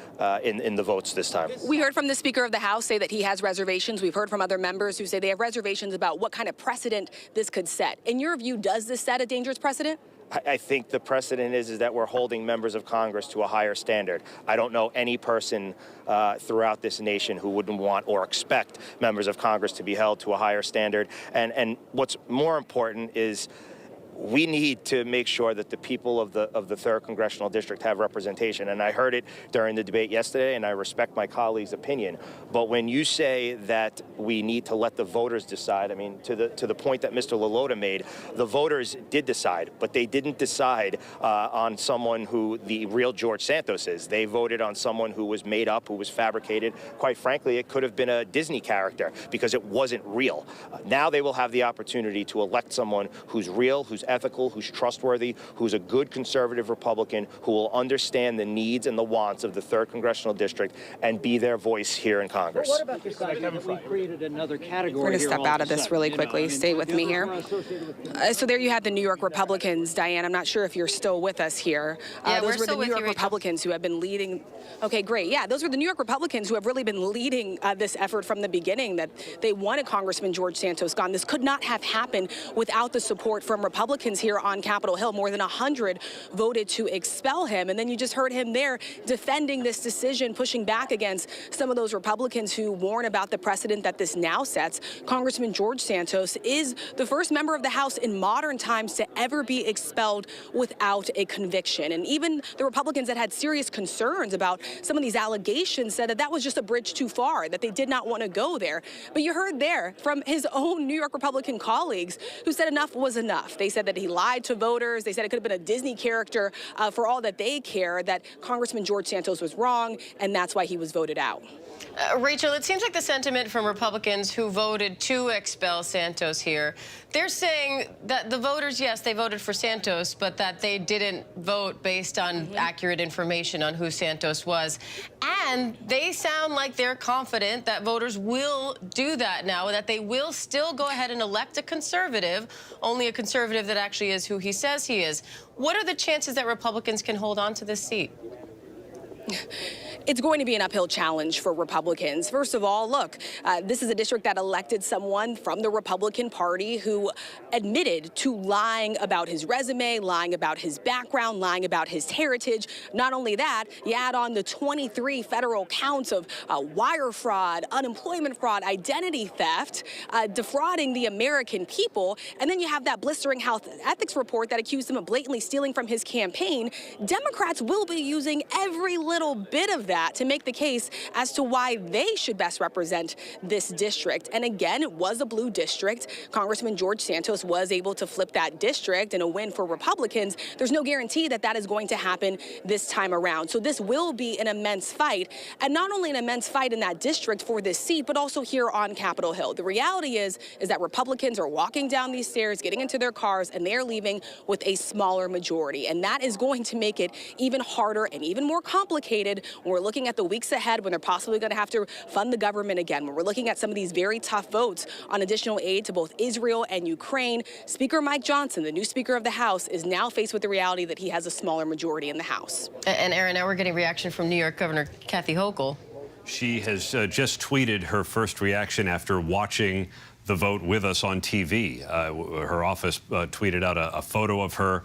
in the votes this time. We heard from the Speaker of the House say that he has reservations. We've heard from other members who say they have reservations about what kind of precedent this could set. In your view, does this set a dangerous precedent? I think the precedent is that we're holding members of Congress to a higher standard. I don't know any person throughout this nation who wouldn't want or expect members of Congress to be held to a higher standard. And what's more important is we need to make sure that the people of the 3rd Congressional District have representation. And I heard it during the debate yesterday, and I respect my colleague's opinion. But when you say that we need to let the voters decide, I mean, to the point that Mr. Lalota made, the voters did decide, but they didn't decide on someone who the real George Santos is. They voted on someone who was made up, who was fabricated. Quite frankly, it could have been a Disney character because it wasn't real. Now they will have the opportunity to elect someone who's real, who's ethical, who's trustworthy, who's a good conservative Republican, who will understand the needs and the wants of the 3rd Congressional District and be their voice here in Congress. What about this idea that we created another category? We're going to step out of this really quickly. Stay with me here. So there you had the New York Republicans. Diane, I'm not sure if you're still with us here. Yeah, those we're were still the with New York you, Republicans who have been leading. Okay, great. Yeah, those were the New York Republicans who have really been leading this effort from the beginning, that they wanted Congressman George Santos gone. This could not have happened without the support from Republicans here on Capitol Hill. More than 100 voted to expel him. And then you just heard him there defending this decision, pushing back against some of those Republicans who warn about the precedent that this now sets. Congressman George Santos is the first member of the House in modern times to ever be expelled without a conviction. And even the Republicans that had serious concerns about some of these allegations said that that was just a bridge too far, that they did not want to go there. But you heard there from his own New York Republican colleagues who said enough was enough. They said that he lied to voters. They said it could have been a Disney character for all that they care, that Congressman George Santos was wrong, and that's why he was voted out. Rachel, it seems like the sentiment from Republicans who voted to expel Santos here, they're saying that the voters, yes, they voted for Santos, but that they didn't vote based on accurate information on who Santos was. And they sound like they're confident that voters will do that now, that they will still go ahead and elect a conservative, only a conservative that actually is who he says he is. What are the chances that Republicans can hold on to this seat? It's going to be an uphill challenge for Republicans. First of all, look, this is a district that elected someone from the Republican Party who admitted to lying about his resume, lying about his background, lying about his heritage. Not only that, you add on the 23 federal counts of wire fraud, unemployment fraud, identity theft, defrauding the American people, and then you have that blistering health ethics report that accused him of blatantly stealing from his campaign. Democrats will be using every little bit of that to make the case as to why they should best represent this district. And again, it was a blue district. Congressman George Santos was able to flip that district in a win for Republicans. There's no guarantee that that is going to happen this time around. So this will be an immense fight, and not only an immense fight in that district for this seat, but also here on Capitol Hill. The reality is that Republicans are walking down these stairs, getting into their cars, and they're leaving with a smaller majority. And that is going to make it even harder and even more complicated when we're looking at the weeks ahead, when they're possibly going to have to fund the government again, when we're looking at some of these very tough votes on additional aid to both Israel and Ukraine. Speaker Mike Johnson, the new Speaker of the House, is now faced with the reality that he has a smaller majority in the House. And Aaron, now we're getting reaction from New York Governor Kathy Hochul. She has just tweeted her first reaction after watching the vote with us on TV. Her office tweeted out a photo of her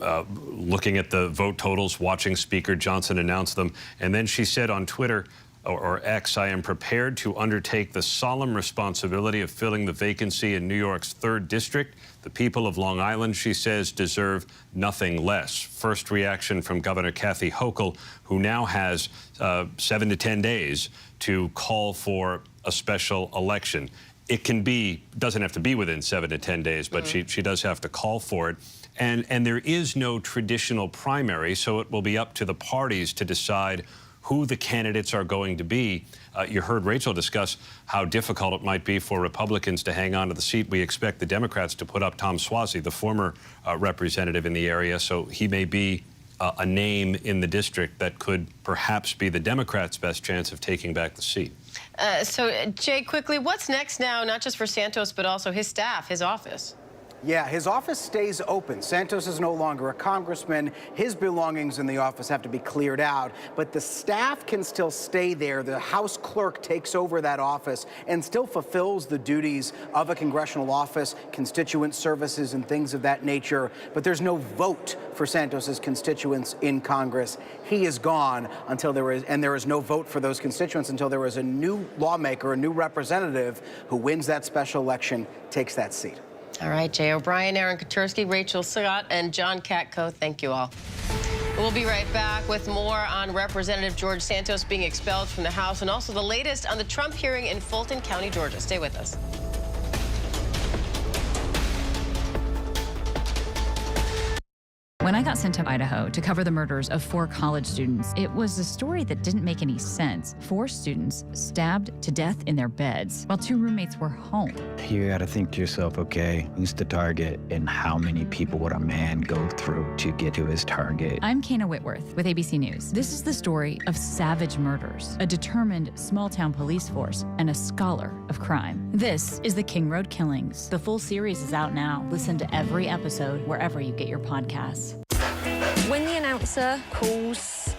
looking at the vote totals, watching Speaker Johnson announce them. And then she said on Twitter, or X, I am prepared to undertake the solemn responsibility of filling the vacancy in New York's 3rd District. The people of Long Island, she says, deserve nothing less. First reaction from Governor Kathy Hochul, who now has 7 to 10 days to call for a special election. It doesn't have to be within 7 to 10 days, but she does have to call for it. And there is no traditional primary, so it will be up to the parties to decide who the candidates are going to be. You heard Rachel discuss how difficult it might be for Republicans to hang on to the seat. We expect the Democrats to put up Tom Suozzi, the former representative in the area, so he may be a name in the district that could perhaps be the Democrats' best chance of taking back the seat. So, Jay, quickly, what's next now, not just for Santos, but also his staff, his office? Yeah, his office stays open. Santos is no longer a congressman. His belongings in the office have to be cleared out, but the staff can still stay there. The House clerk takes over that office and still fulfills the duties of a congressional office, constituent services and things of that nature, but there's no vote for Santos's constituents in Congress. He is gone until there is no vote for those constituents until there is a new lawmaker, a new representative who wins that special election, takes that seat. All right, Jay O'Brien, Aaron Katursky, Rachel Scott, and John Katko, thank you all. We'll be right back with more on Representative George Santos being expelled from the House and also the latest on the Trump hearing in Fulton County, Georgia. Stay with us. When I got sent to Idaho to cover the murders of 4 college students, it was a story that didn't make any sense. 4 students stabbed to death in their beds while 2 roommates were home. You gotta think to yourself, okay, who's the target and how many people would a man go through to get to his target? I'm Kana Whitworth with ABC News. This is the story of savage murders, a determined small-town police force, and a scholar of crime. This is the King Road Killings. The full series is out now. Listen to every episode wherever you get your podcasts. When the announcer calls